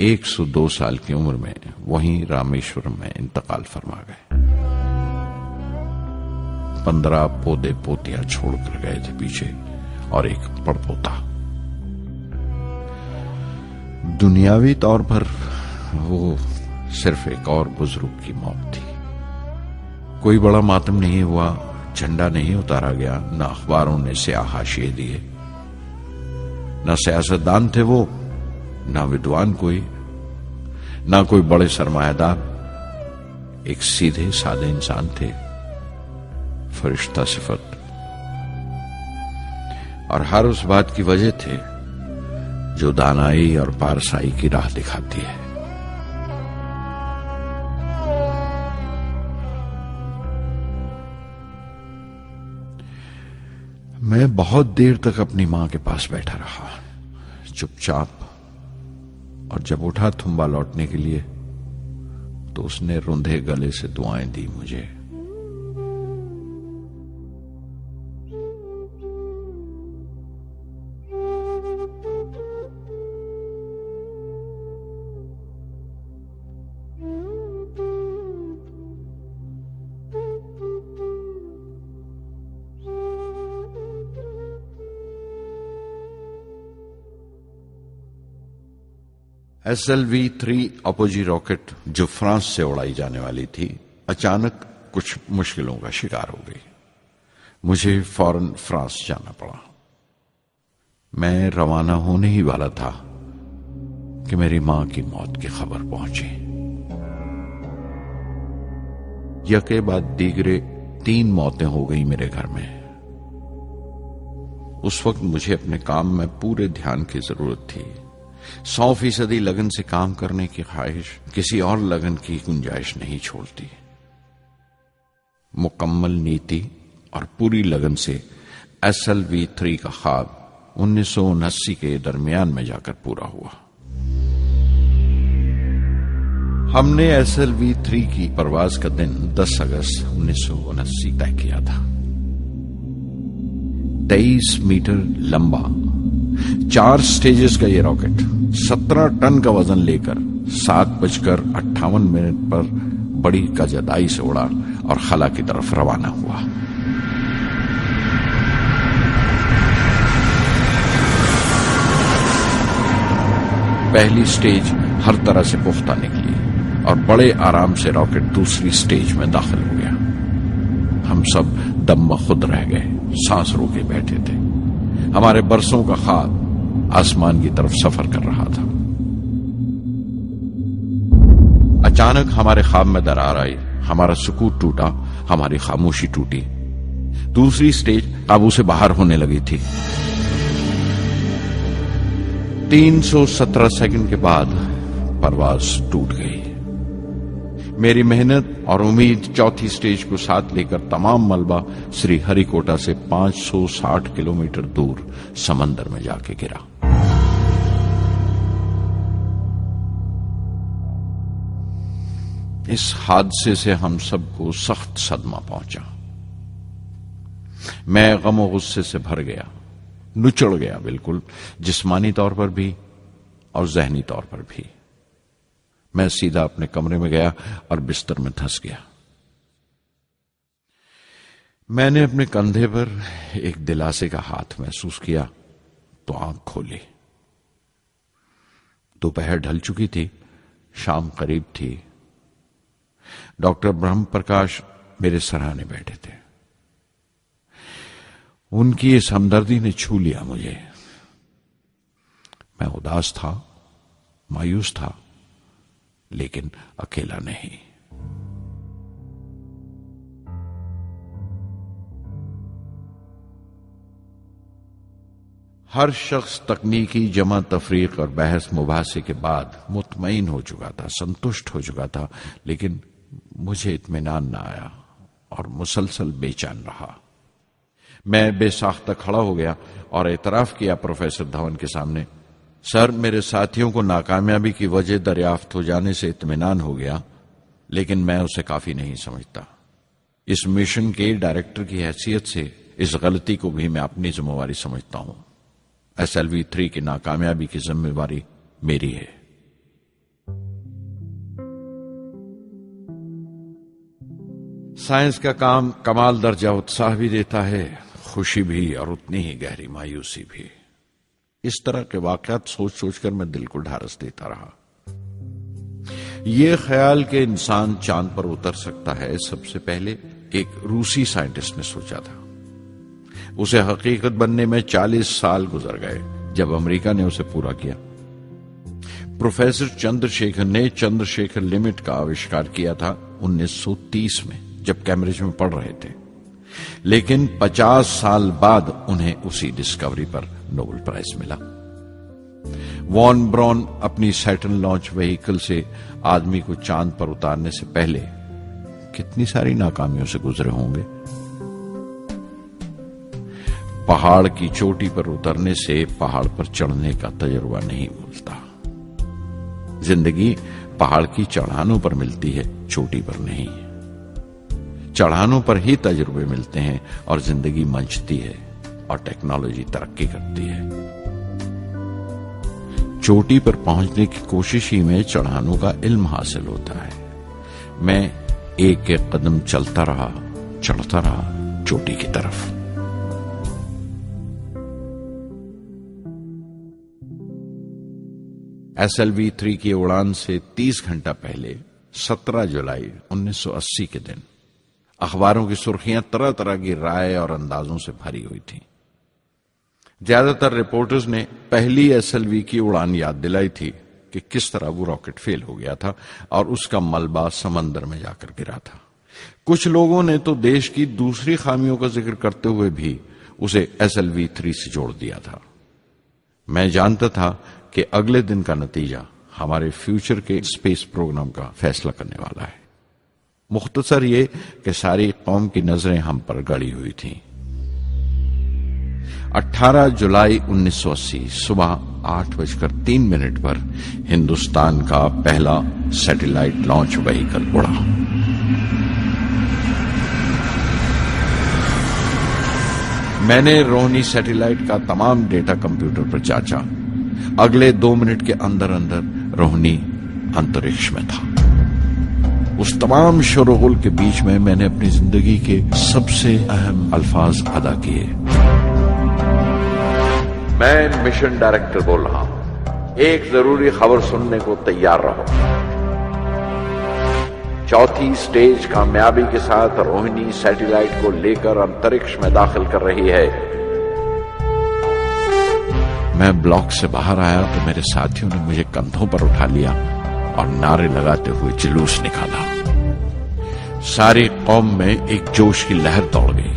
102 سال کی عمر میں وہیں رامیشورم میں انتقال فرما گئے. 15 پودے پوتیاں چھوڑ کر گئے تھے پیچھے اور ایک پڑپوتا. دنیاوی طور پر وہ صرف ایک اور بزرگ کی موت تھی. کوئی بڑا ماتم نہیں ہوا، جھنڈا نہیں اتارا گیا، نہ اخباروں نے سیاہ حاشیے دیے، نہ سیاستدان تھے وہ، نہ ودوان کوئی، نہ کوئی بڑے سرمایہ دار. ایک سیدھے سادے انسان تھے، فرشتہ صفت، اور ہر اس بات کی وجہ تھے جو دانائی اور پارسائی کی راہ دکھاتی ہے. میں بہت دیر تک اپنی ماں کے پاس بیٹھا رہا، چپ چاپ، اور جب اٹھا تھمبا لوٹنے کے لیے تو اس نے روندھے گلے سے دعائیں دی مجھے. SLV-3 اپوجی راکٹ جو فرانس سے اڑائی جانے والی تھی اچانک کچھ مشکلوں کا شکار ہو گئی. مجھے فوراً فرانس جانا پڑا. میں روانہ ہونے ہی والا تھا کہ میری ماں کی موت کی خبر پہنچی. یکے بعد دیگرے 3 موتیں ہو گئی میرے گھر میں. اس وقت مجھے اپنے کام میں پورے دھیان کی ضرورت تھی. 100% لگن سے کام کرنے کی خواہش کسی اور لگن کی گنجائش نہیں چھوڑتی. مکمل نیتی اور پوری لگن سے SLV-3 کا خواب 1979 کے درمیان میں جا کر پورا ہوا. ہم نے SLV-3 کی پرواز کا دن 10 اگست 1979 طے کیا تھا. 23 میٹر لمبا 4 سٹیجز کا یہ راکٹ 17 ٹن کا وزن لے کر 7:58 پر بڑی کجدائی سے اڑا اور خلا کی طرف روانہ ہوا. پہلی سٹیج ہر طرح سے پختہ نکلی اور بڑے آرام سے راکٹ دوسری سٹیج میں داخل ہو گیا. ہم سب دم بخود رہ گئے، سانس روکے بیٹھے تھے. ہمارے برسوں کا خواب آسمان کی طرف سفر کر رہا تھا. اچانک ہمارے خواب میں درار آئی، ہمارا سکوت ٹوٹا، ہماری خاموشی ٹوٹی. دوسری سٹیج قابو سے باہر ہونے لگی تھی. 317 سیکنڈ کے بعد پرواز ٹوٹ گئی. میری محنت اور امید چوتھی سٹیج کو ساتھ لے کر تمام ملبہ سری ہری کوٹا سے 560 کلومیٹر دور سمندر میں جا کے گرا. اس حادثے سے ہم سب کو سخت صدمہ پہنچا. میں غم و غصے سے بھر گیا، نچڑ گیا، بالکل جسمانی طور پر بھی اور ذہنی طور پر بھی. میں سیدھا اپنے کمرے میں گیا اور بستر میں دھنس گیا. میں نے اپنے کندھے پر ایک دلاسے کا ہاتھ محسوس کیا تو آنکھ کھولی. دوپہر ڈھل چکی تھی، شام قریب تھی. ڈاکٹر برہم پرکاش میرے سرانے بیٹھے تھے. ان کی اس ہمدردی نے چھو لیا مجھے. میں اداس تھا، مایوس تھا، لیکن اکیلا نہیں. ہر شخص تکنیکی جمع تفریق اور بحث مباحثے کے بعد مطمئن ہو چکا تھا، سنتشٹ ہو چکا تھا، لیکن مجھے اطمینان نہ آیا اور مسلسل بے چین رہا. میں بے ساختہ کھڑا ہو گیا اور اعتراف کیا پروفیسر دھون کے سامنے، سر میرے ساتھیوں کو ناکامیابی کی وجہ دریافت ہو جانے سے اطمینان ہو گیا، لیکن میں اسے کافی نہیں سمجھتا. اس مشن کے ڈائریکٹر کی حیثیت سے اس غلطی کو بھی میں اپنی ذمہ داری سمجھتا ہوں. SLV-3 کی ناکامیابی کی ذمہ داری میری ہے. سائنس کا کام کمال درجہ اتساہ بھی دیتا ہے، خوشی بھی اور اتنی ہی گہری مایوسی بھی۔ اس طرح کے واقعات سوچ سوچ کر میں دل کو ڈھارس دیتا رہا۔ یہ خیال کہ انسان چاند پر اتر سکتا ہے سب سے پہلے ایک روسی سائنٹسٹ نے سوچا تھا۔ اسے حقیقت بننے میں 40 سال گزر گئے جب امریکہ نے اسے پورا کیا۔ پروفیسر چندر شیکھر نے چندر شیکھر لمٹ کا آوشکار کیا تھا 1930 میں جب کیمبرج میں پڑھ رہے تھے، لیکن 50 سال بعد انہیں اسی ڈسکوری پر نوبل پرائز ملا۔ وان براون اپنی سیٹرن لانچ وہیکل سے آدمی کو چاند پر اتارنے سے پہلے کتنی ساری ناکامیوں سے گزرے ہوں گے۔ پہاڑ کی چوٹی پر اترنے سے پہاڑ پر چڑھنے کا تجربہ نہیں ملتا۔ زندگی پہاڑ کی چڑھانوں پر ملتی ہے، چوٹی پر نہیں۔ چڑھانوں پر ہی تجربے ملتے ہیں اور زندگی منچتی ہے اور ٹیکنالوجی ترقی کرتی ہے۔ چوٹی پر پہنچنے کی کوشش ہی میں چڑھانوں کا علم حاصل ہوتا ہے۔ میں ایک ایک قدم چلتا رہا، چڑھتا رہا چوٹی کی طرف۔ SLV-3 کی اڑان سے 30 گھنٹہ پہلے 17 جولائی 1980 کے دن اخباروں کی سرخیاں طرح طرح کی رائے اور اندازوں سے بھری ہوئی تھیں۔ زیادہ تر رپورٹرز نے پہلی SLV کی اڑان یاد دلائی تھی کہ کس طرح وہ راکٹ فیل ہو گیا تھا اور اس کا ملبہ سمندر میں جا کر گرا تھا۔ کچھ لوگوں نے تو دیش کی دوسری خامیوں کا ذکر کرتے ہوئے بھی اسے SLV-3 سے جوڑ دیا تھا۔ میں جانتا تھا کہ اگلے دن کا نتیجہ ہمارے فیوچر کے اسپیس پروگرام کا فیصلہ کرنے والا ہے۔ مختصر یہ کہ ساری قوم کی نظریں ہم پر گڑی ہوئی تھیں۔ 18 جولائی 1980 صبح 8:03 پر ہندوستان کا پہلا سیٹلائٹ لانچ وہیکل اڑا۔ میں نے روہنی سیٹلائٹ کا تمام ڈیٹا کمپیوٹر پر جانچا۔ اگلے 2 منٹ کے اندر اندر روہنی انترکش میں تھا۔ اس تمام شورغل کے بیچ میں نے اپنی زندگی کے سب سے اہم الفاظ ادا کیے۔ میں مشن ڈائریکٹر بول رہا ہوں، ایک ضروری خبر سننے کو تیار رہو۔ چوتھی سٹیج کامیابی کے ساتھ روہنی سیٹلائٹ کو لے کر انترکش میں داخل کر رہی ہے۔ میں بلاک سے باہر آیا تو میرے ساتھیوں نے مجھے کندھوں پر اٹھا لیا اور نعرے لگاتے ہوئے جلوس نکالا۔ ساری قوم میں ایک جوش کی لہر دوڑ گئی۔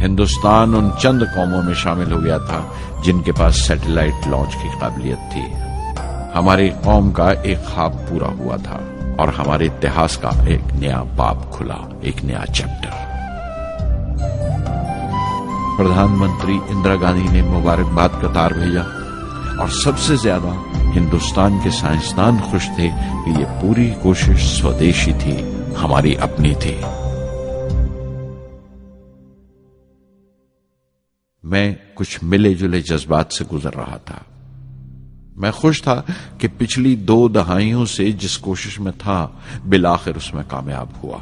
ہندوستان ان چند قوموں میں شامل ہو گیا تھا جن کے پاس سیٹلائٹ لانچ کی قابلیت تھی۔ ہماری قوم کا ایک خواب پورا ہوا تھا اور ہمارے اتہاس کا ایک نیا باب کھلا، ایک نیا چیپٹر۔ پردھان منتری اندرا گاندھی نے مبارکباد کا تار بھیجا اور سب سے زیادہ ہندوستان کے سائنسدان خوش تھے کہ یہ پوری کوشش سودیشی تھی، ہماری اپنی تھی۔ میں کچھ ملے جلے جذبات سے گزر رہا تھا۔ میں خوش تھا کہ پچھلی 2 دہائیوں سے جس کوشش میں تھا بالآخر اس میں کامیاب ہوا،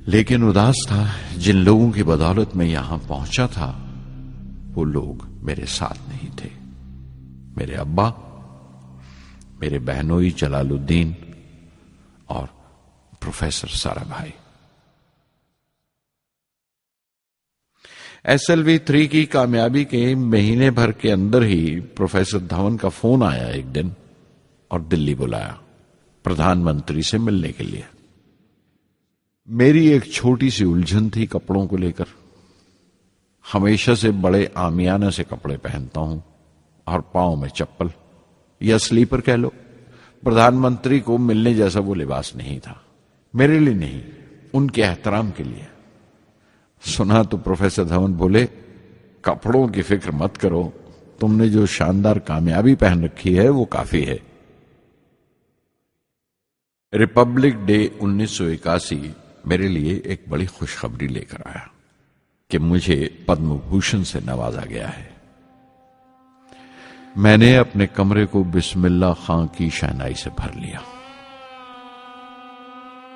لیکن اداس تھا جن لوگوں کی بدولت میں یہاں پہنچا تھا وہ لوگ میرے ساتھ نہیں تھے۔ میرے ابا، میرے بہنوئی جلال الدین اور پروفیسر سارا بھائی۔ SLV-3 کی کامیابی کے مہینے بھر کے اندر ہی پروفیسر دھون کا فون آیا ایک دن اور دلی بلایا پردھان منتری سے ملنے کے لیے۔ میری ایک چھوٹی سی الجھن تھی کپڑوں کو لے کر۔ ہمیشہ سے بڑے عامیانہ سے کپڑے پہنتا ہوں اور پاؤں میں چپل یا سلیپر کہہ لو۔ پردھان منتری کو ملنے جیسا وہ لباس نہیں تھا، میرے لیے نہیں، ان کے احترام کے لیے۔ سنا تو پروفیسر دھون بولے، کپڑوں کی فکر مت کرو، تم نے جو شاندار کامیابی پہن رکھی ہے وہ کافی ہے۔ ریپبلک ڈے 1981 میرے لیے ایک بڑی خوشخبری لے کر آیا کہ مجھے پدم بھوشن سے نوازا گیا ہے۔ میں نے اپنے کمرے کو بسم اللہ خاں کی شہنائی سے بھر لیا۔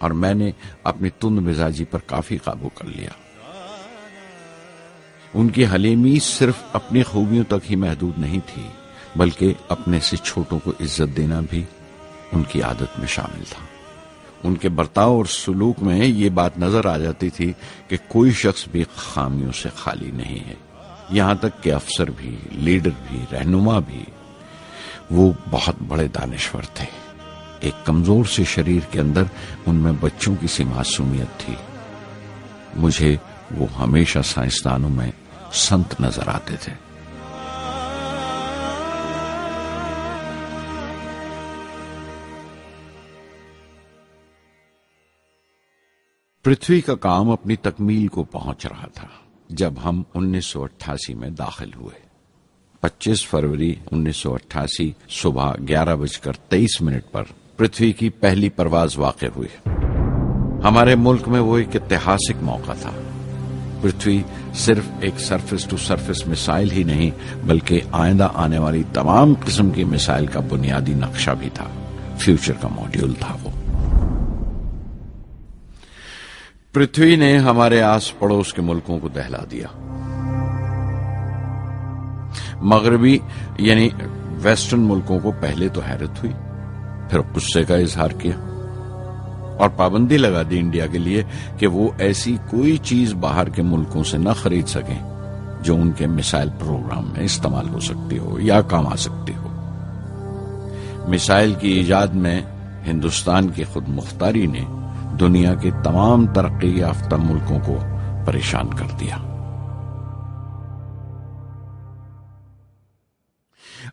اور میں نے اپنی تند مزاجی پر کافی قابو کر لیا۔ ان کی حلیمی صرف اپنی خوبیوں تک ہی محدود نہیں تھی، بلکہ اپنے سے چھوٹوں کو عزت دینا بھی ان کی عادت میں شامل تھا۔ ان کے برتاؤ اور سلوک میں یہ بات نظر آ جاتی تھی کہ کوئی شخص بھی خامیوں سے خالی نہیں ہے، یہاں تک کہ افسر بھی، لیڈر بھی، رہنما بھی۔ وہ بہت بڑے دانشور تھے۔ ایک کمزور سے شریر کے اندر ان میں بچوں کی سی معصومیت تھی۔ مجھے وہ ہمیشہ سائنسدانوں میں سنت نظر آتے تھے۔ پرتھوی کا کام اپنی تکمیل کو پہنچ رہا تھا جب ہم 1988 میں داخل ہوئے۔ 25 فروری 1988 صبح 11:23 پر پرتھوی کی پہلی پرواز واقع ہوئی۔ ہمارے ملک میں وہ ایک ایتہاسک موقع تھا۔ پرتھوی صرف ایک سرفس ٹو سرفس میسائل ہی نہیں بلکہ آئندہ آنے والی تمام قسم کی میسائل کا بنیادی نقشہ بھی تھا، فیوچر کا ماڈیول تھا وہ۔ پرتھوی نے ہمارے آس پڑوس کے ملکوں کو دہلا دیا۔ مغربی یعنی ویسٹرن ملکوں کو پہلے تو حیرت ہوئی، پھر غصے کا اظہار کیا اور پابندی لگا دی انڈیا کے لیے کہ وہ ایسی کوئی چیز باہر کے ملکوں سے نہ خرید سکیں جو ان کے میسائل پروگرام میں استعمال ہو سکتی ہو یا کام آ سکتی ہو۔ میسائل کی ایجاد میں ہندوستان کی خود مختاری نے دنیا کے تمام ترقی یافتہ ملکوں کو پریشان کر دیا۔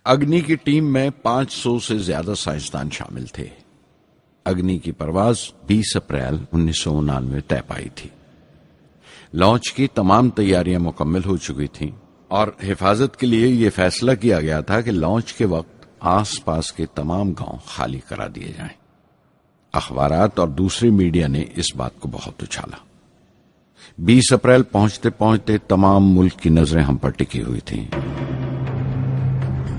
اگنی کی ٹیم میں 500 سے زیادہ سائنسدان شامل تھے۔ اگنی کی پرواز 20 اپریل 1999 میں طے پائی تھی۔ لانچ کی تمام تیاریاں مکمل ہو چکی تھیں اور حفاظت کے لیے یہ فیصلہ کیا گیا تھا کہ لانچ کے وقت آس پاس کے تمام گاؤں خالی کرا دیے جائیں۔ اخبارات اور دوسری میڈیا نے اس بات کو بہت اچھالا۔ 20 اپریل پہنچتے پہنچتے تمام ملک کی نظریں ہم پر ٹکی ہوئی تھیں۔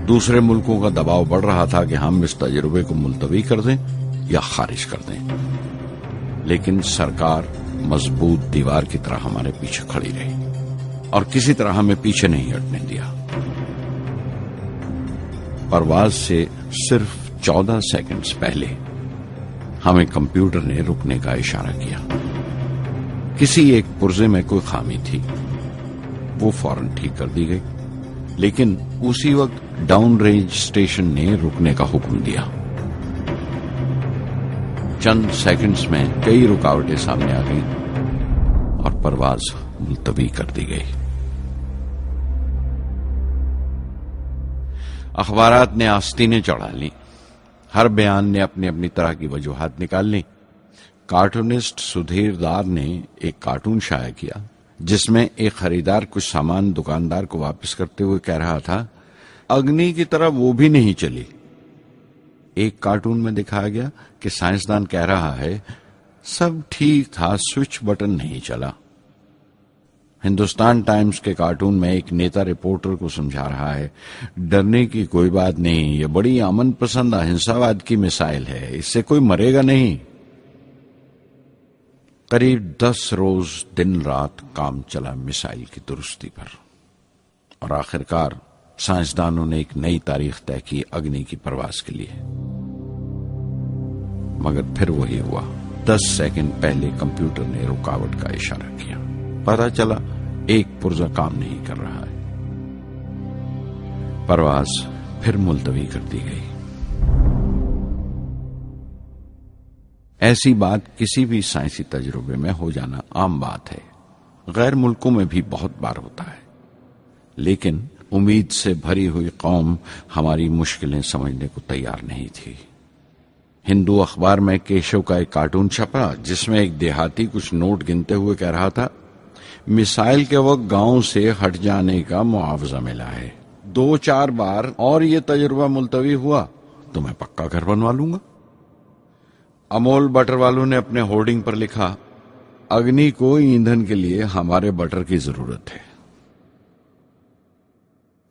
دوسرے ملکوں کا دباؤ بڑھ رہا تھا کہ ہم اس تجربے کو ملتوی کر دیں یا خارج کر دیں، لیکن سرکار مضبوط دیوار کی طرح ہمارے پیچھے کھڑی رہی اور کسی طرح ہمیں پیچھے نہیں ہٹنے دیا۔ پرواز سے صرف 14 سیکنڈز پہلے ہمیں کمپیوٹر نے رکنے کا اشارہ کیا۔ کسی ایک پرزے میں کوئی خامی تھی، وہ فوراً ٹھیک کر دی گئی، لیکن اسی وقت ڈاؤن رینج اسٹیشن نے رکنے کا حکم دیا۔ چند سیکنڈز میں کئی رکاوٹیں سامنے آ گئیں اور پرواز ملتوی کر دی گئی۔ اخبارات نے آستینیں چڑھا لیں، ہر بیان نے اپنی اپنی طرح کی وجوہات نکال لی۔ کارٹونسٹ سدھیر دار نے ایک کارٹون شائع کیا جس میں ایک خریدار کچھ سامان دکاندار کو واپس کرتے ہوئے کہہ رہا تھا، اگنی کی طرح وہ بھی نہیں چلی۔ ایک کارٹون میں دکھایا گیا کہ سائنسدان کہہ رہا ہے، سب ٹھیک تھا، سوئچ بٹن نہیں چلا۔ ہندوستان ٹائمز کے کارٹون میں ایک نیتا رپورٹر کو سمجھا رہا ہے، ڈرنے کی کوئی بات نہیں، یہ بڑی امن پسند اہنساواد کی مثال ہے، اس سے کوئی مرے گا نہیں۔ قریب 10 روز دن رات کام چلا میسائل کی درستی پر، اور آخرکار سائنسدانوں نے ایک نئی تاریخ طے کی اگنی کی پرواز کے لیے۔ مگر پھر وہی ہوا، 10 سیکنڈ پہلے کمپیوٹر نے رکاوٹ کا اشارہ کیا۔ پتہ چلا ایک پرزہ کام نہیں کر رہا ہے۔ پرواز پھر ملتوی کر دی گئی۔ ایسی بات کسی بھی سائنسی تجربے میں ہو جانا عام بات ہے، غیر ملکوں میں بھی بہت بار ہوتا ہے، لیکن امید سے بھری ہوئی قوم ہماری مشکلیں سمجھنے کو تیار نہیں تھی۔ ہندو اخبار میں کیشو کا ایک کارٹون چھپا جس میں ایک دیہاتی کچھ نوٹ گنتے ہوئے کہہ رہا تھا، میسائل کے وقت گاؤں سے ہٹ جانے کا معاوضہ ملا ہے، 2-4 بار اور یہ تجربہ ملتوی ہوا تو میں پکا گھر بنوا لوں گا۔ امول بٹر والوں نے اپنے ہورڈنگ پر لکھا، اگنی کو ایندھن کے لیے ہمارے بٹر کی ضرورت ہے۔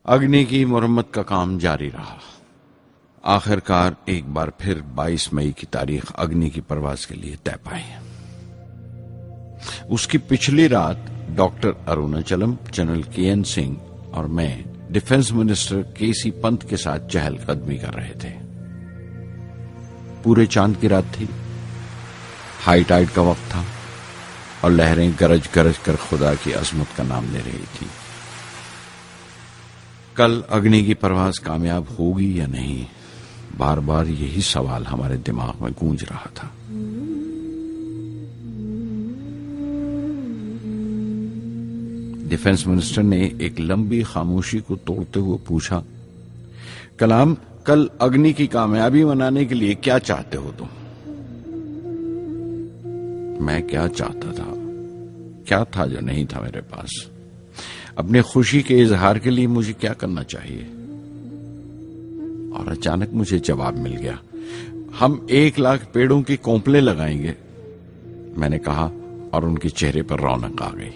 اگنی کی مرمت کا کام جاری رہا۔ آخر کار ایک بار پھر 22 مئی کی تاریخ اگنی کی پرواز کے لیے طے پائی۔ اس کی پچھلی رات ڈاکٹر اروناچلم، جنرل کے این سنگھ اور میں ڈیفنس منسٹر کے سی پنت کے ساتھ چہل قدمی کر رہے تھے۔ پورے چاند کی رات تھی، ہائی ٹائیڈ کا وقت تھا اور لہریں گرج گرج کر خدا کی عظمت کا نام لے رہی تھی۔ کل اگنی کی پرواز کامیاب ہوگی یا نہیں، بار بار یہی سوال ہمارے دماغ میں گونج رہا تھا۔ ڈیفنس منسٹر نے ایک لمبی خاموشی کو توڑتے ہوئے پوچھا، کلام، کل اگنی کی کامیابی منانے کے لیے کیا چاہتے ہو تم؟ میں کیا چاہتا تھا؟ کیا تھا جو نہیں تھا میرے پاس؟ اپنی خوشی کے اظہار کے لیے مجھے کیا کرنا چاہیے؟ اور اچانک مجھے جواب مل گیا، ہم 1,00,000 پیڑوں کی کونپلیں لگائیں گے، میں نے کہا، اور ان کے چہرے پر رونق آ گئی۔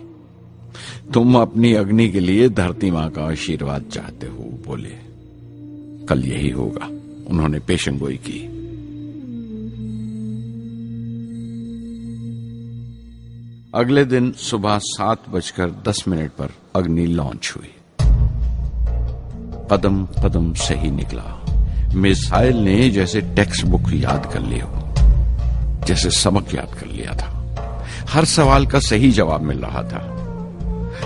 تم اپنی اگنی کے لیے دھرتی ماں کا آشیرواد چاہتے ہو، بولے، کل یہی ہوگا۔ انہوں نے پیشن گوئی کی۔ اگلے دن صبح 7:10 پر اگنی لانچ ہوئی۔ قدم قدم صحیح نکلا۔ میزائل نے جیسے ٹیکسٹ بک یاد کر لی ہو، جیسے سبق یاد کر لیا تھا۔ ہر سوال کا صحیح جواب مل رہا تھا۔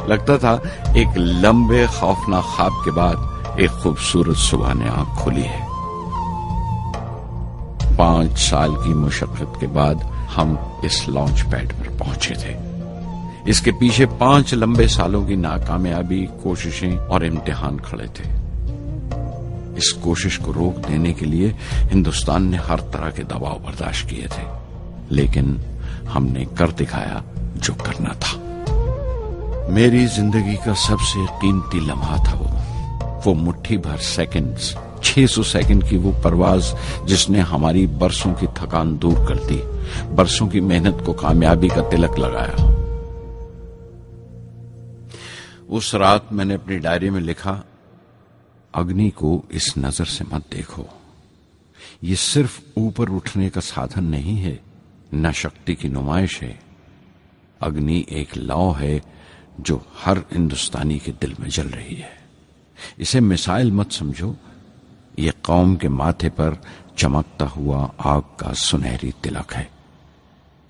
لگتا تھا ایک لمبے خوفناک خواب کے بعد ایک خوبصورت صبح نے آنکھ کھلی ہے۔ 5 سال کی مشقت کے بعد ہم اس لانچ پیڈ پر پہنچے تھے۔ اس کے پیچھے 5 لمبے سالوں کی ناکامیابی، کوششیں اور امتحان کھڑے تھے۔ اس کوشش کو روک دینے کے لیے ہندوستان نے ہر طرح کے دباؤ برداشت کیے تھے، لیکن ہم نے کر دکھایا جو کرنا تھا۔ میری زندگی کا سب سے قیمتی لمحہ تھا وہ مٹھی بھر سیکنڈز، 600 سیکنڈ کی وہ پرواز جس نے ہماری برسوں کی تھکان دور کر دی، برسوں کی محنت کو کامیابی کا تلک لگایا۔ اس رات میں نے اپنی ڈائری میں لکھا، اگنی کو اس نظر سے مت دیکھو، یہ صرف اوپر اٹھنے کا سادھن نہیں ہے، نہ شکتی کی نمائش ہے۔ اگنی ایک لو ہے جو ہر ہندوستانی کے دل میں جل رہی ہے۔ اسے مثال مت سمجھو، یہ قوم کے ماتھے پر چمکتا ہوا آگ کا سنہری تلک ہے۔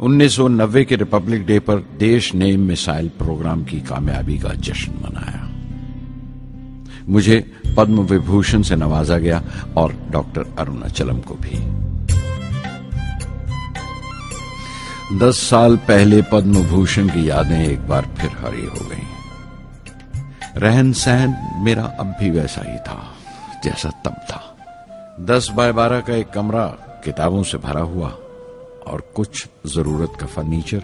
'90 کے ریپبلک ڈے پر دیش نے میسائل پروگرام کی کامیابی کا جشن منایا۔ مجھے پدم وبھوشن سے نوازا گیا اور ڈاکٹر اروناچلم کو بھی۔ 10 سال پہلے پدم بھوشن کی یادیں ایک بار پھر ہری ہو گئیں۔ رہن سہن میرا اب بھی ویسا ہی تھا جیسا تب تھا۔ 10x12 کا ایک کمرہ کتابوں سے بھرا ہوا اور کچھ ضرورت کا فرنیچر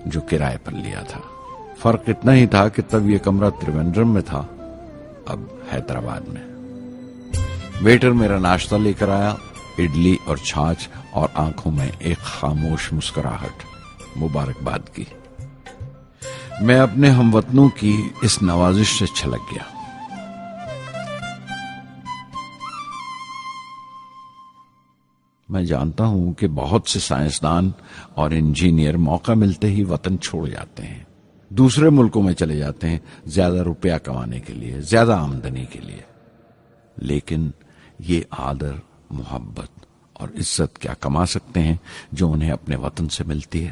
جو کرائے پر لیا تھا۔ فرق اتنا ہی تھا کہ تب یہ کمرہ تریویندرم میں تھا، اب حیدرآباد میں۔ ویٹر میرا ناشتہ لے کر آیا، اڈلی اور چھاچھ، اور آنکھوں میں ایک خاموش مسکراہٹ مبارکباد کی۔ میں اپنے ہم وطنوں کی اس نوازش سے چھلک گیا۔ میں جانتا ہوں کہ بہت سے سائنسدان اور انجینئر موقع ملتے ہی وطن چھوڑ جاتے ہیں، دوسرے ملکوں میں چلے جاتے ہیں زیادہ روپیہ کمانے کے لیے، زیادہ آمدنی کے لیے، لیکن یہ آدر، محبت اور عزت کیا کما سکتے ہیں جو انہیں اپنے وطن سے ملتی ہے؟